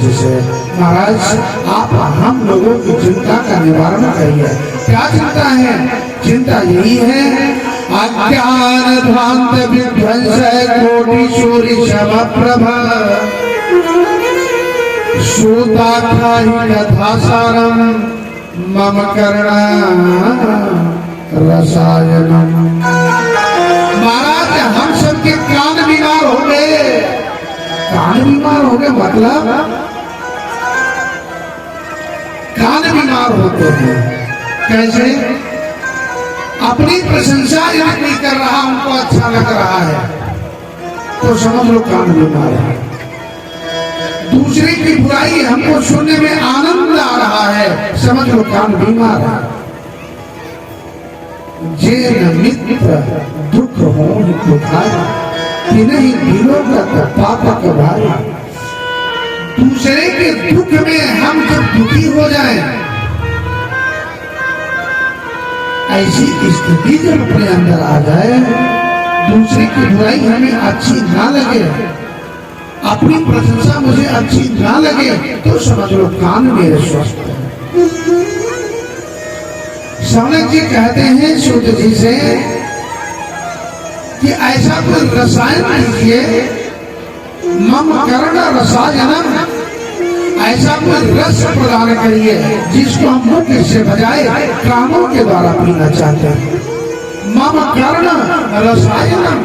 सूर्य से। महाराज आप हम लोगों की चिंता का निवारण करिए। क्या चिंता है? चिंता यही है, अज्ञान ध्वांत विध्वंस कोटि सूर्य समप्रभा सूताख्याहि कथासारम मम करुणा रसायनम। महाराज हम सबके कान बीमार हो गए। कान बीमार हो गए मतलब कान बीमार होते हैं। कैसे? अपनी प्रशंसा नहीं कर रहा, उनको अच्छा लग रहा है तो समझ लो कान बीमार है। दूसरे की बुराई हमको सुनने में आनंद आ रहा है, समझ लो कान बीमार है। जे मित्र दुख हो नहीं विलोकत पापक भाई। दूसरे के दुख में हम जब दुखी हो जाएं, ऐसी स्थिति जब अपने अंदर आ जाए, दूसरे की बुराई हमें अच्छी ना लगे, अपनी प्रशंसा मुझे अच्छी ना लगे, तो समझ लो कान मेरे स्वस्थ है। शौनक जी कहते हैं सूत जी से कि ऐसा कोई रसायन लीजिए, मम कर्ण रसायनम, ऐसा कोई रस प्रदान करिए जिसको हम मुख से बजाय कानों के द्वारा पीना चाहते हैं। मम कर्ण रसायनम,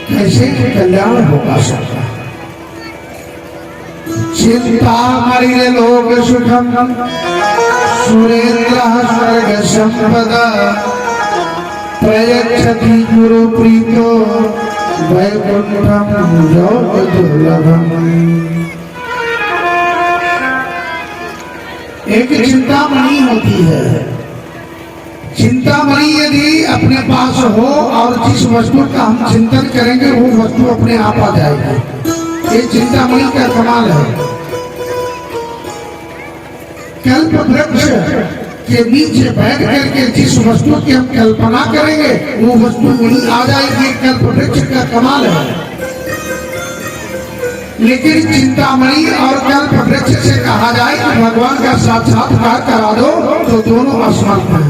कैसे कल्याण होगा सबका। चिंता मणि लोक सुखम सुरेंद्र स्वर्ग संपदा प्रयच्छति गुरु प्रीतो वैकुंठम योग दुर्लभम। एक चिंतामणि होती है। चिंतामणि यदि अपने पास हो और जिस वस्तु का हम चिंतन करेंगे वो वस्तु अपने आप आ जाएगी। ये चिंतामणि का कमाल है। कल्प वृक्ष के नीचे बैठ करके जिस वस्तु की हम कल्पना करेंगे वो वस्तु वहीं आ जाएगी। कल्प वृक्ष का कमाल है। लेकिन चिंतामणि और कल्प वृक्ष से कहा जाए कि भगवान का साक्षात्कार करा दो तो दोनों असमर्थ हैं।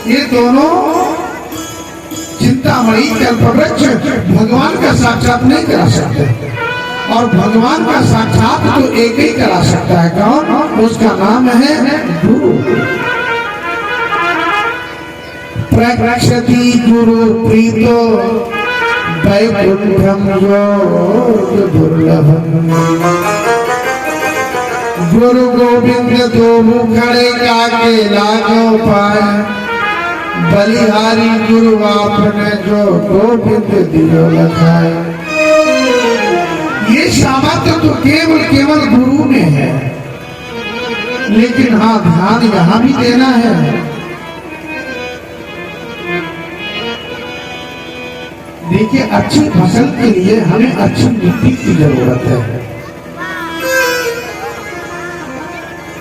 ये दोनों चिंतामणि कल्प वृक्ष भगवान का साक्षात नहीं करा सकते, और भगवान का साक्षात तो एक ही करा सकता है। कौन? उसका नाम है गुरु। प्रक्षति गुरु प्रीतो वैकुंठम योग दुर्लभम। गुरु गोविंद दो मुखड़े काके लागो पाए, बलिहारी गुरु आपने जो गोविंद दियो लखाए। ये सामर्थ्य तो केवल गुरु में है, लेकिन हाँ ध्यान यहाँ भी देना है। देखिए, अच्छी फसल के लिए हमें अच्छी मिट्टी की जरूरत है।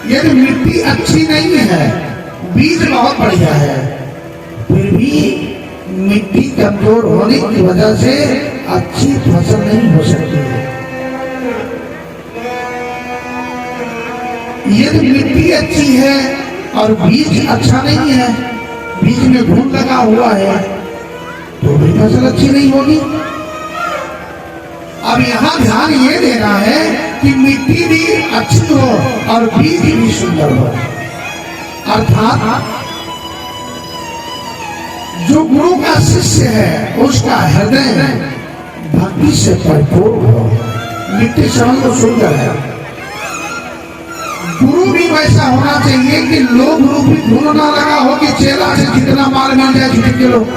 यदि मिट्टी अच्छी नहीं है, बीज बहुत बढ़िया है, फिर भी मिट्टी कमजोर होने की वजह से अच्छी फसल नहीं हो सकती है। यदि मिट्टी अच्छी है और बीज अच्छा नहीं है, बीज में घुन लगा हुआ है, तो भी फसल अच्छी नहीं होगी। अब यहाँ ध्यान ये देना है कि मिट्टी भी अच्छी हो और बीज भी सुंदर हो। अर्थात जो गुरु का शिष्य है उसका हृदय भक्ति से भरपूर हो। मिट्टी समझ लो सुंदर है, गुरु भी वैसा होना चाहिए कि लोग रूपी धुन ना लगा हो कि चेला से जितना माल मिल जाए झुके लोग।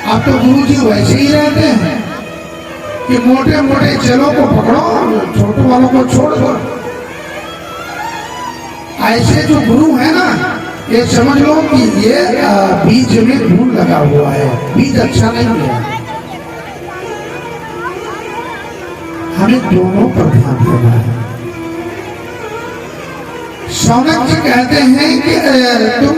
अब तो गुरु जी वैसे ही रहते हैं कि मोटे मोटे चेलों को पकड़ो, छोटे वालों को छोड़ दो। ऐसे जो गुरु है ना, ये समझ लो कि ये बीज में धूल लगा हुआ है, बीज अच्छा नहीं है। हमें दोनों पर ध्यान देना है। शौनक जी कहते हैं कि तुम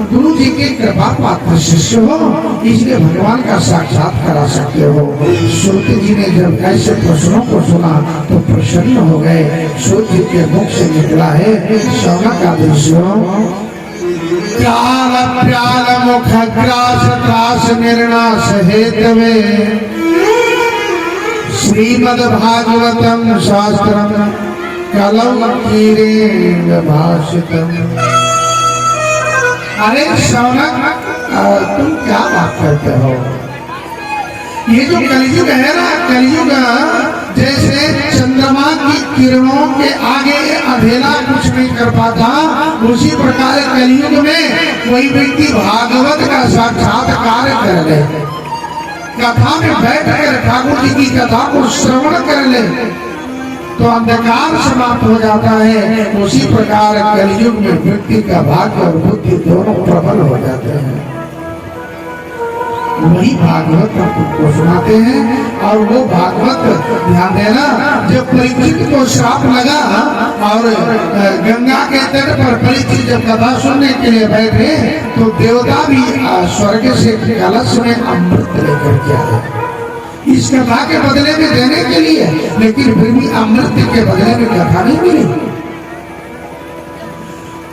गुरु जी के कृपा पात्र शिष्य हो, इसलिए भगवान का साक्षात करा सकते हो। श्रुति जी ने जब ऐसे प्रश्नों को सुना तो प्रसन्न हो गए। श्रुति जी के मुख से निकला है शौनक आदेशों, काल प्याल मुख ग्रास त्रास निर्णास हेतवे श्रीमद् भागवतम शास्त्रम कलम कीरेण भाषितम। अरे शौनक, तुम क्या बात करते हो? ये जो कलयुग है ना, कलयुग जैसे चंद्रमा की किरणों के आगे अंधेरा कुछ नहीं कर पाता, उसी प्रकार कलयुग में कोई व्यक्ति भागवत का साक्षात्कार कर ले, कथा में बैठकर ठाकुर जी की कथा को श्रवण कर ले तो अंधकार समाप्त हो जाता है। उसी प्रकार कलयुग में व्यक्ति का भाग्य और बुद्धि दोनों प्रबल हो जाते हैं। वही भागवत को सुनाते हैं। और वो भागवत, ध्यान देना, जब परीक्षित को श्राप लगा और गंगा के तट पर परीक्षित जब कथा सुनने के लिए बैठे तो देवता भी स्वर्ग से कलश में अमृत लेकर के आए इस कथा के बदले में देने के लिए, लेकिन फिर भी अमृत के बदले में कथा नहीं मिली।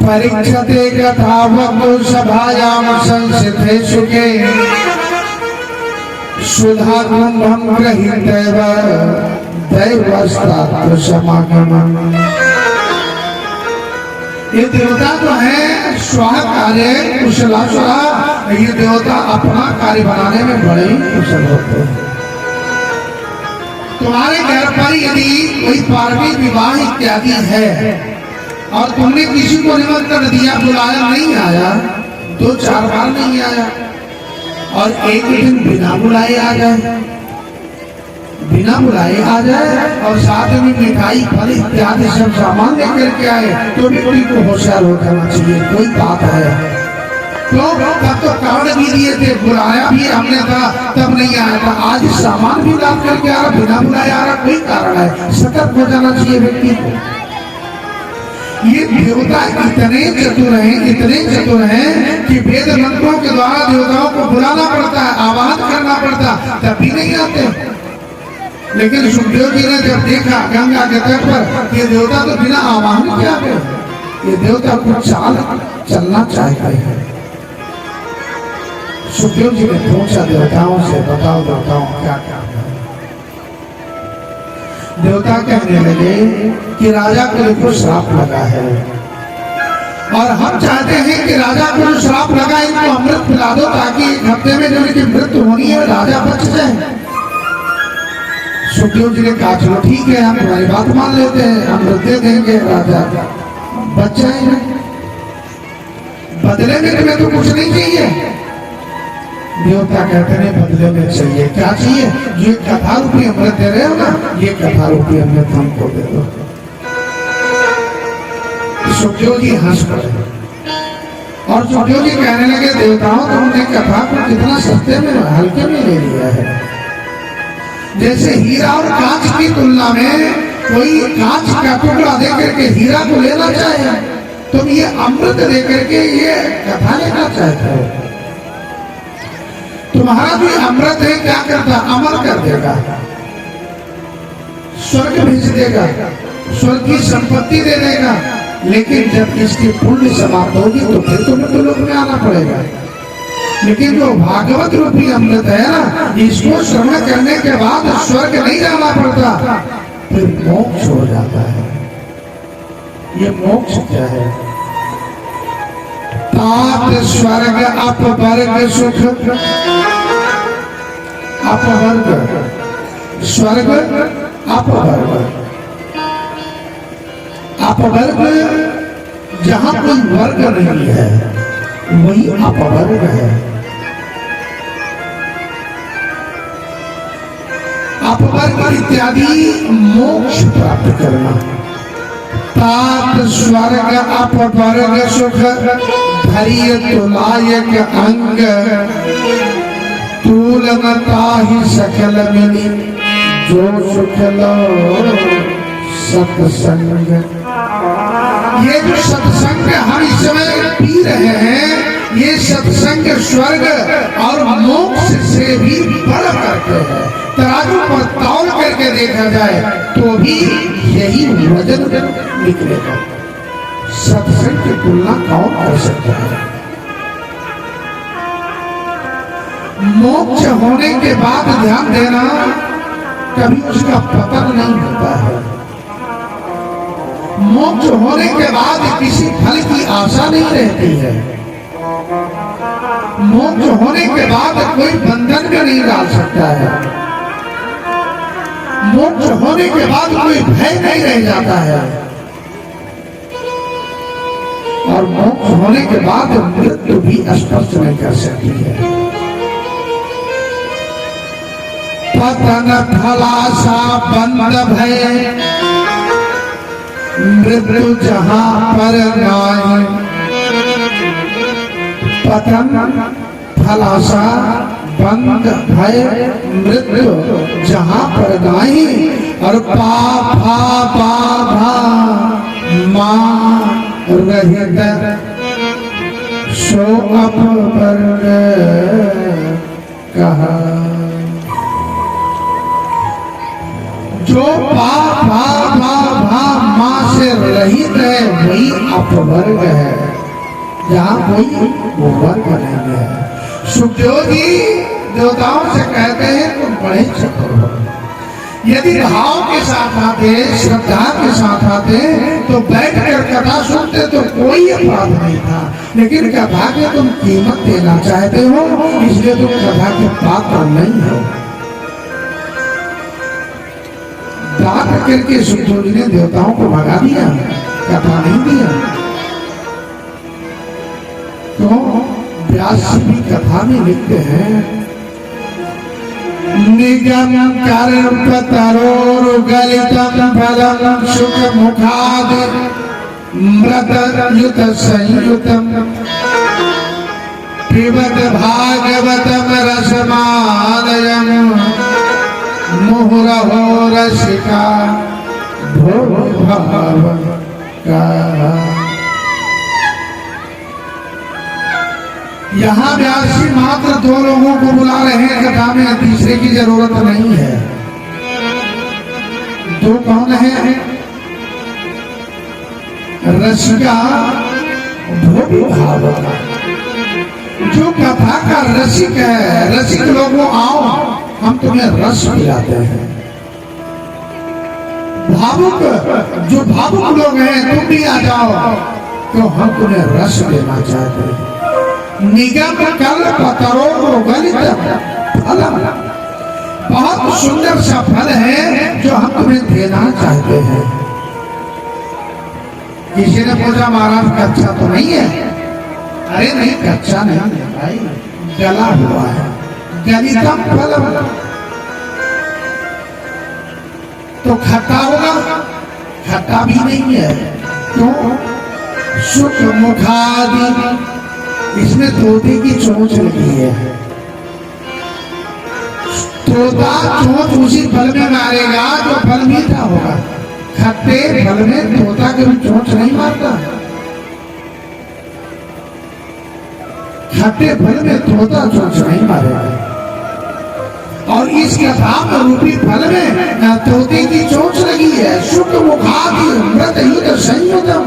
परीक्षते कथा वक्तु सभायाम संसिते सुखे सुधा कुंभम ग्रहीतैव दैवस्तात्र समागमम्। ये देवता तो है स्वाहा कार्य कुशलासुरा, ये देवता अपना कार्य बनाने में बड़े ही कुशल होते हैं। तुम्हारे घर पर यदि कोई पार्टी विवाह इत्यादि है और तुमने किसी को निमंत्रण दिया, बुलाया, नहीं आया, 2-4 बार नहीं आया और एक दिन बिना बुलाए आ जाए, बिना बुलाए आ जाए और साथ में मिठाई फल इत्यादि सब सामान लेकर के आए तो व्यक्ति को होशियार हो जाना चाहिए। कोई बात है तो तब तो कार्ड भी दिए थे, बुलाया भी हमने था, तब नहीं आया था। आज सामान भी ला करके आ रहा, बिना बुलाए आ रहा, कोई कारण है, सतर्क हो जाना चाहिए व्यक्ति को। ये देवता इतने चतुर हैं, इतने चतुर हैं कि वेद मंत्रों के द्वारा देवताओं को बुलाना पड़ता है, आवाहन करना पड़ता, तब भी नहीं आते। लेकिन सुखदेव जी ने जब देखा गंगा के तट पर ये देवता तो बिना आवाहन किया गए, ये देवता कुछ चाल चलना चाहते हैं। सुखदेव जी ने पूछा देवताओं से, बताओ देवताओं क्या क्या है? देवता कहने लगे कि राजा को देखो श्राप लगा है और हम चाहते हैं कि राजा को जो श्राप लगा इनको अमृत पिला दो ताकि 1 हफ्ते में जो इनकी मृत्यु होनी है राजा बच जाए। सुखदेव जी ने कहा चलो ठीक है, हम तुम्हारी बात मान लेते हैं, अमृत दे देंगे, राजा बच जाएंगे। बदले में तुम्हें तो कुछ नहीं चाहिए। देवता कहते हैं बदले में चाहिए, क्या चाहिए? ये कथा रूपी अमृत दे रहे हो ना, ये कथा रूपी अमृत हमको दे दो। सुखदेव जी हंस पड़े और सुखदेव जी कहने लगे देवताओं तुमने कथा को कितना सस्ते में हल्के में ले लिया है। जैसे हीरा और कांच की तुलना में कोई कांच का टुकड़ा दे करके हीरा को लेना चाहे, तुम ये अमृत दे करके ये कथा लेना चाहते हो। तुम्हारा जो अमृत है क्या करता? अमर कर देगा, स्वर्ग भेज देगा, स्वर्ग की संपत्ति दे देगा। लेकिन जब इसकी पुण्य समाप्त होगी तो फिर तुम्हें तो लोक में आना पड़ेगा। लेकिन जो भागवत रूपी अमृत है ना, इसको श्रवण करने के बाद स्वर्ग नहीं जाना पड़ता, फिर मोक्ष हो जाता है। ये मोक्ष क्या है? तात स्वर्ग अपवर्ग सुख, अपवर्ग स्वर्ग अपवर्ग, अपवर्ग जहां कोई वर्ग नहीं है वही अपवर्ग है। अपवर्ग इत्यादि मोक्ष प्राप्त करना। तात स्वर्ग अपवर्ग सुख धैर्य तुलायक अंग, तूलनता ही सकल मिली जो सुख लो सत्संग। ये जो सत्संग हम इस समय पी रहे हैं, ये सत्संग स्वर्ग और मोक्ष से भी बढ़ करके है। तराजू पर तौल करके देखा जाए तो भी यही वजन निकलेगा। सत्संग की तुलना कौन कर सकता है? मोक्ष होने के बाद ध्यान देना, कभी उसका पतन नहीं होता है। मोक्ष होने के बाद किसी फल की आशा नहीं रहती है। मोक्ष होने के बाद कोई बंधन में नहीं डाल सकता है। मोक्ष होने के बाद कोई भय नहीं रह जाता है। और मोक्ष होने के बाद मृत्यु भी स्पर्श नहीं कर सकती है। पतन फलासा बंद भय मृत्यु जहां पर नाई। पतन फलासा बंद भय मृत्यु जहां पर नाई। और पापा बाभा मां रहित सो अपर कहा। जो पापा बाभा मां से रहित है वही अपवर्ग है, जहां कोई वर्ग नहीं है। सुखदेव जी देवताओं से कहते हैं तुम बड़े चतुर हो। यदि भाव के साथ आते, श्रद्धा के साथ आते तो बैठ कर कथा सुनते तो कोई अपराध नहीं था। लेकिन कथा की तुम कीमत देना चाहते हो, इसलिए तुम कथा के पात्र नहीं हो। डांट करके सुखदेव जी ने देवताओं को भगा दिया, कथा नहीं दिया। तो व्यास जी भी कथा में लिखते हैं, निगम कर्प तरोर गलितम फलम सुख मुखाद मृत युत संयुतम पिबत भागवतम रसमालयम मुहुरहो रसिका भोग भाव का। यहाँ व्यास जी मात्र दो लोगों को बुला रहे हैं कथा में, तीसरे की जरूरत नहीं है। दो कौन है? रसिका भोग भाव का। जो कथा का रसिक है, रसिक लोगों आओ हम तुम्हें रस पिलाते हैं। भावुक, जो भावुक लोग हैं तुम भी आ जाओ तो हम तुम्हें रस देना चाहते हैं। निगम कल्प तरोर गलित फलम, बहुत सुंदर सा फल है जो हम तुम्हें देना चाहते हैं। किसी ने पूछा महाराज कच्चा तो नहीं है? अरे नहीं, कच्चा नहीं है भाई, गला हुआ है। गलितम फलम तो खट्टा होगा? खट्टा भी नहीं है। तो सुख मुखादि, इसमें तोते की चोंच लगी है। तोता चोंच उसी फल में मारेगा जो फल मीठा होगा। खट्टे फल में तोता कभी चोंच नहीं मारता। खट्टे फल में तोता चोंच नहीं मारेगा। और इस कथा रूपी फल में तोते की चोंच लगी है। सुख मुखादि मृत युत संयुतम।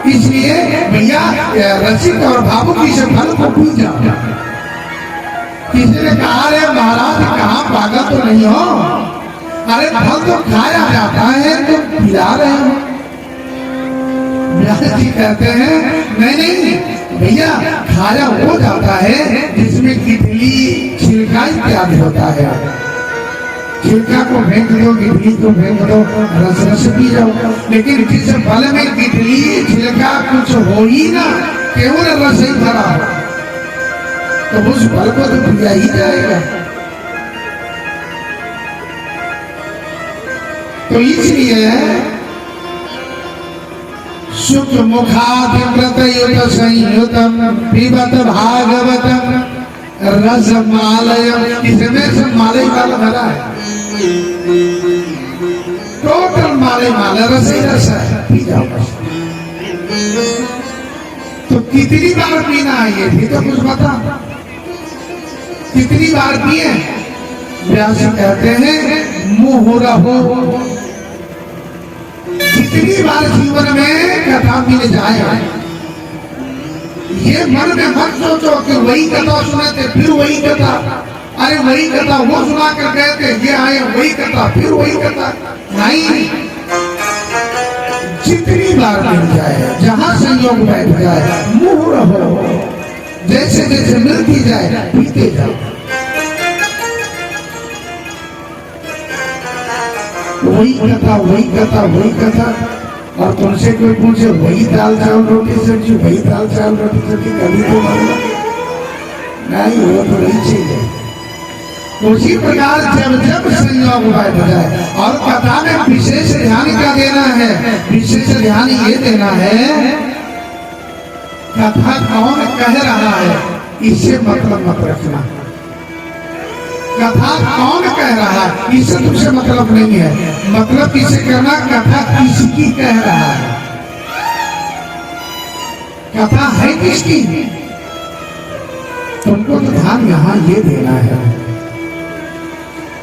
इसलिए भैया रसिक और भावुक इस फल को पी जाओ। किसी ने कहा रे महाराज कहाँ पागल तो नहीं हो? अरे फल तो खाया जाता है, तुम पिला रहे हो। व्यास जी कहते हैं नहीं नहीं भैया, खाया हो जाता है जिसमें गिठली छिलका इत्यादि होता है। छिलका को फेंक दो, गिठली को फेंक दो, रस रस पी जाओ। लेकिन जिस फल में गिठली छिलका कुछ हो ही ना, केवल रस ही भरा हो, तो उस फल को तो पिया ही जाएगा। तो इसलिए सुख मुखादि व्रत युत संयुतम पिबत भागवतम रसमालयम। इसमें से मालय वाला भरा है, टोटल मालय माला रस ही रस है। पी जाओ बस। तो कितनी बार पीना है ये भी तो कुछ बता, कितनी बार पिए? व्यास कहते हैं मुहुरहो, जितनी बार जीवन में कथा मिल जाए, ये मन में मत सोचो कि वही कथा सुने थे फिर वही कथा, अरे वही कथा वो सुना कर गए थे, ये आए वही कथा फिर वही कथा, नहीं। जितनी बार मिल जाए, जहां संयोग बैठ जाए, मुहुरहो, जैसे जैसे मिलती जाए पीते जाओ। वही कथा वही कथा वही कथा। और तुमसे कोई पूछे वही दाल चावल रोटी सब्जी, वही दाल चावल रोटी सब्जी, कभी तो मालूम नहीं, वो तो नहीं चाहिए। उसी प्रकार जब जब संयोग बैठ जाए, और कथा में विशेष ध्यान क्या देना है? विशेष ध्यान ये देना है, कथा कौन कह रहा है इससे मतलब मत रखना। कथा कौन कह रहा है इससे तुमसे मतलब नहीं है, मतलब किसे करना, कथा किसकी कह रहा है, कथा है किसकी। तुमको तो ध्यान यहाँ ये देना है।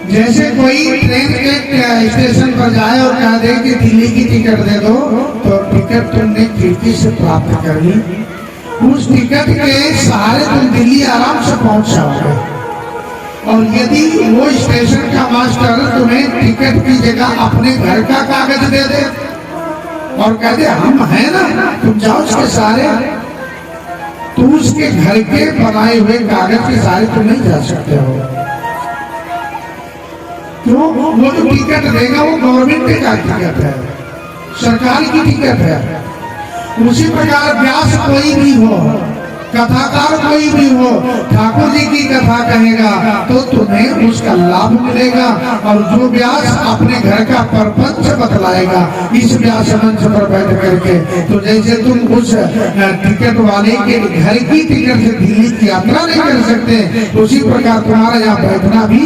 जैसे कोई ट्रेन के स्टेशन पर जाए और कह दे कि दिल्ली की टिकट दे दो, तो टिकट तुमने खिड़की से प्राप्त कर ली, उस टिकट के सहारे तुम दिल्ली आराम से पहुंच जाओगे। और यदि वो स्टेशन का मास्टर तुम्हें टिकट की जगह अपने घर का कागज दे दे और कह दे हम हैं ना, तुम जाओ उसके सहारे, तो उसके घर के बनाए हुए कागज के सहारे तुम नहीं जा सकते हो। क्यों? वो जो टिकट देगा वो गवर्नमेंट का टिकट है, सरकार की टिकट है। उसी प्रकार व्यास कोई भी हो, कथाकार कोई भी हो, ठाकुर जी की कथा कहेगा तो तुम्हें उसका लाभ मिलेगा। और जो व्यास अपने घर का प्रपंच बतलाएगा इस व्यास मंच पर बैठ करके, तो जैसे तुम उस टिकट वाले के घर की टिकट से दिल्ली की यात्रा नहीं कर सकते, उसी प्रकार तुम्हारा यहाँ बैठना भी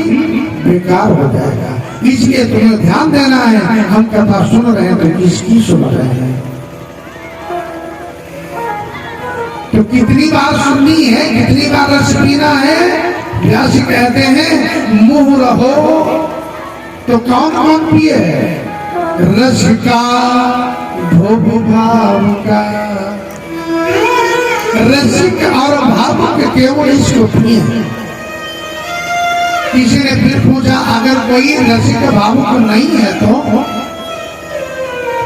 बेकार हो जाएगा। इसलिए तुम्हें ध्यान देना है, हम कथा सुन रहे हैं तो किसकी सुन रहे हैं, तो कितनी बार सुननी है, कितनी बार रस पीना है। व्यास कहते हैं मुहुरहो, तो कौन कौन पिए? रस का भोग भाव का, रसिक और भावुक केवल इसको पिए। किसी ने फिर पूछा अगर कोई रसिक भावुक नहीं है तो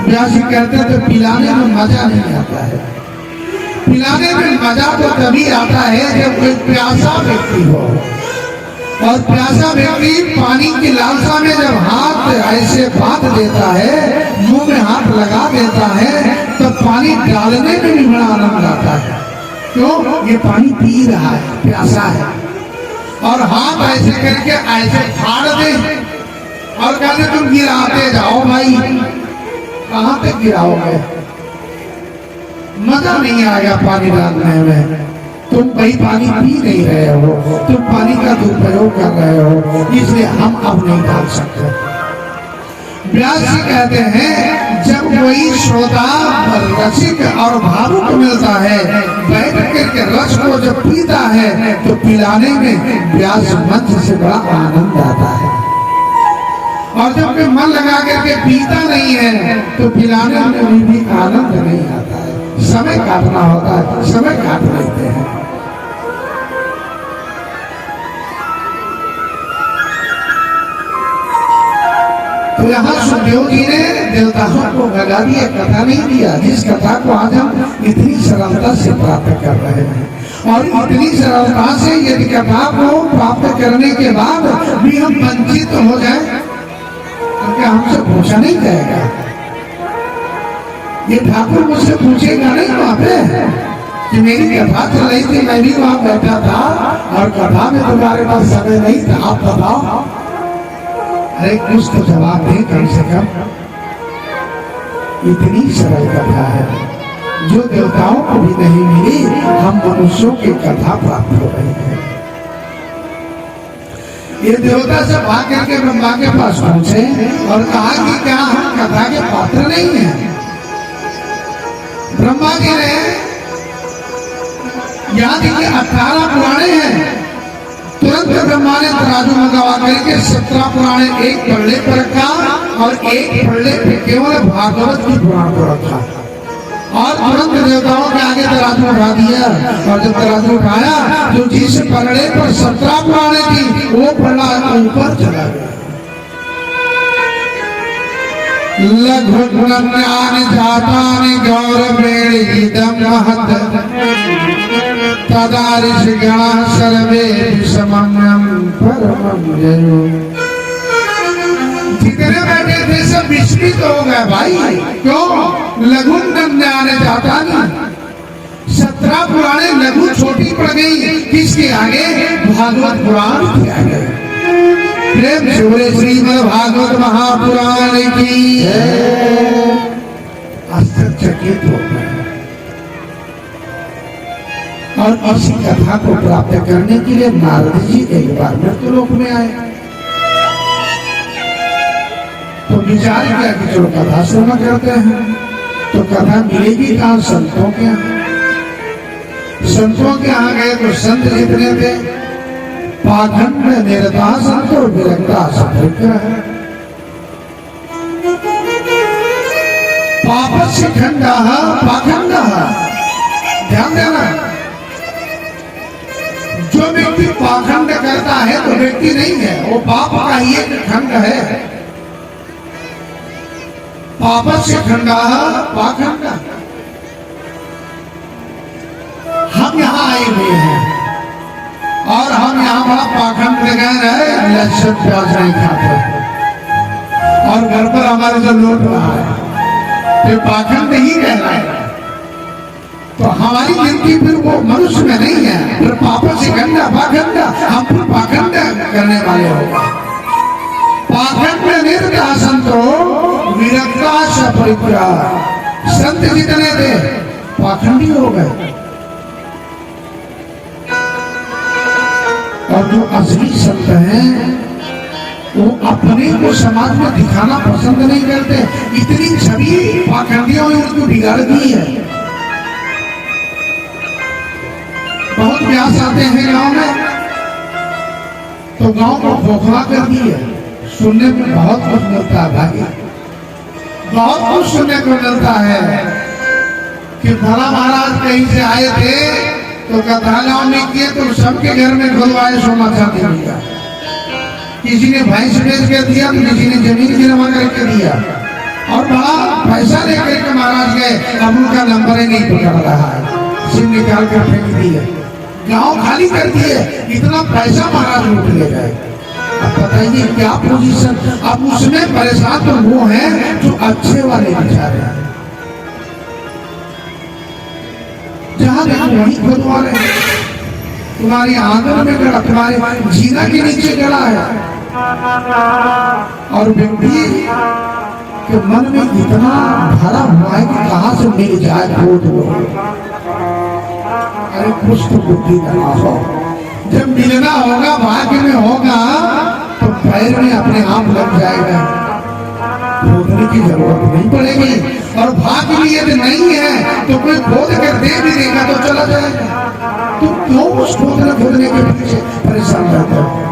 व्यास कहते तो पिलाने में मजा नहीं आता है। पिलाने में मजा तो तभी आता है जब कोई प्यासा व्यक्ति हो, और प्यासा व्यक्ति पानी की लालसा में जब हाथ ऐसे बांध देता है, मुंह में हाथ लगा देता है, तो पानी डालने में भी बड़ा आनंद आता है। क्यों? ये पानी पी रहा है, प्यासा है, और हाथ ऐसे करके ऐसे फाड़ दे और कहते तुम गिराते जाओ भाई, कहां तक गिराओगे, मजा नहीं आएगा पानी डालने में। तुम भाई पानी पी नहीं रहे हो, तुम पानी का दुरुपयोग कर रहे हो, इसलिए हम अब नहीं डाल सकते। व्यास जी कहते हैं जब कोई श्रोता रसिक और भावुक मिलता है, बैठ करके रस को जब पीता है, तो पिलाने में व्यास मंच से बड़ा आनंद आता है। और जब कोई मन लगा करके पीता नहीं है, तो पिलाने में भी आनंद नहीं आता है। समय काटना होता है, समय काट लेते हैं। तो यहाँ सुखदेव जी ने देवताओं को लगा दिया, कथा नहीं दिया, जिस कथा को आज हम इतनी सरलता से प्राप्त कर रहे हैं। और इतनी सरलता से यदि कथा को प्राप्त करने के बाद भी हम वंचित हो जाए तो क्या हमसे पूछा नहीं जाएगा? ये ठाकुर मुझसे पूछेगा नहीं वहां पे कि मेरी कथा चल रही थी, मैं भी वहां बैठा था और कथा में तुम्हारे पास समय नहीं था, आप बताओ। अरे कुछ तो जवाब दे कम से कम। इतनी सरल कथा है जो देवताओं को भी नहीं मिली, हम मनुष्यों की कथा प्राप्त हो रही है। ये देवता सब आकर के ब्रह्मा के पास पहुंचे और कहा कि क्या हम कथा के पात्र नहीं हैं? ब्रह्मा जी ने याद कि 18 पुराणे हैं, तुरंत ब्रह्मा ने तराजू मंगवा करके 17 पुराणे एक पल्ले पर रखा और एक पल्ले पे केवल भागवत की पुराण को रखा और तुरंत देवताओं के आगे तराजू उठा दिया। और जब तराजू उठाया तो जिस पल्ले पर 17 पुराणे थी वो पल्ला ऊपर चला गया। लघु ज्ञान जातान गौरवेणिदं महत् तदा ऋषिगणाः सर्वे समम्यं परमं जयो। जितने बैठे थे सब विस्मित हो गए भाई, क्यों? लघु ज्ञान जातानि, 17 पुराणे लघु छोटी पड़ गई, किसके आगे? भागवत पुराण के आगे। प्रेम से बोले श्रीमद् भागवत महापुराण की आश्चर्यचकित हो गए। और इसी कथा को प्राप्त करने के लिए नारद जी एक बार मृत्युलोक में आए तो विचार किया कि चलो कथा सुना करते हैं। तो कथा मिलेगी कहाँ? संतों के यहाँ। संतों के यहाँ गए तो संत जितने थे पाखंड निरता संत और विरक्ता संत है। पापस्य खंडः पाखंडः, ध्यान देना। जो व्यक्ति पाखंड करता है तो व्यक्ति नहीं है, वो पाप का ही एक खंड है। पापस्य खंडः पाखंडः। हम यहाँ आए हुए हैं और हम यहाँ बड़ा पाखंड लगाए रहे, लहसुन प्याज नहीं खाते और घर पर हमारे जो लौट रहा है तो पाखंड ही कह रहा है। तो हमारी गिनती फिर वो मनुष्य में नहीं है, फिर पाप से गंदा पाखंड, हम फिर पाखंड करने वाले होगा। पाखंड निर्ता संतो विरक्ता सपरिग्रह। संत जितने थे पाखंडी हो गए और जो असली संत हैं वो अपने को समाज में दिखाना पसंद नहीं करते। इतनी छवि पाखंडियों ने उनको बिगाड़ दी है। बहुत व्यास आते हैं गांव में तो गांव को खोखला कर दी है। सुनने में बहुत कुछ मिलता है भाई, बहुत कुछ सुनने को मिलता है कि भला महाराज कहीं से आए थे तो कथा गांव में किए तो सबके घर में खुलवाए सोना चांदी दिया। किसी ने भैंस बेच के दिया तो किसी ने जमीन गिरवा करके दिया और बड़ा पैसा लेकर के महाराज गए। अब उनका नंबर ही नहीं पकड़ रहा है, सिम निकाल कर फेंक दिए, गांव खाली कर दिए। इतना पैसा महाराज लूट ले गए। अब बताइए क्या पोजीशन। अब उसमें परेशान तो वो है जो अच्छे वाले बेचारे हैं, जहां देखो वही खुदवा रहे। तुम्हारी आंगन में गड़ा, तुम्हारे जीना के नीचे गड़ा है और व्यक्ति के मन में इतना भरा हुआ है कि कहां से मिल जाए खोद लो। अरे कुछ तो बुद्धि लगा हो, जब मिलना होगा भाग्य में होगा तो पैर में अपने आप लग जाएगा, खोदने की जरूरत नहीं पड़ेगी। और भाग्य भी यदि नहीं है तो कोई खोद कर दे भी देगा तो चला जाएगा। तो क्यों उस खोदने के पीछे परेशान रहते हो?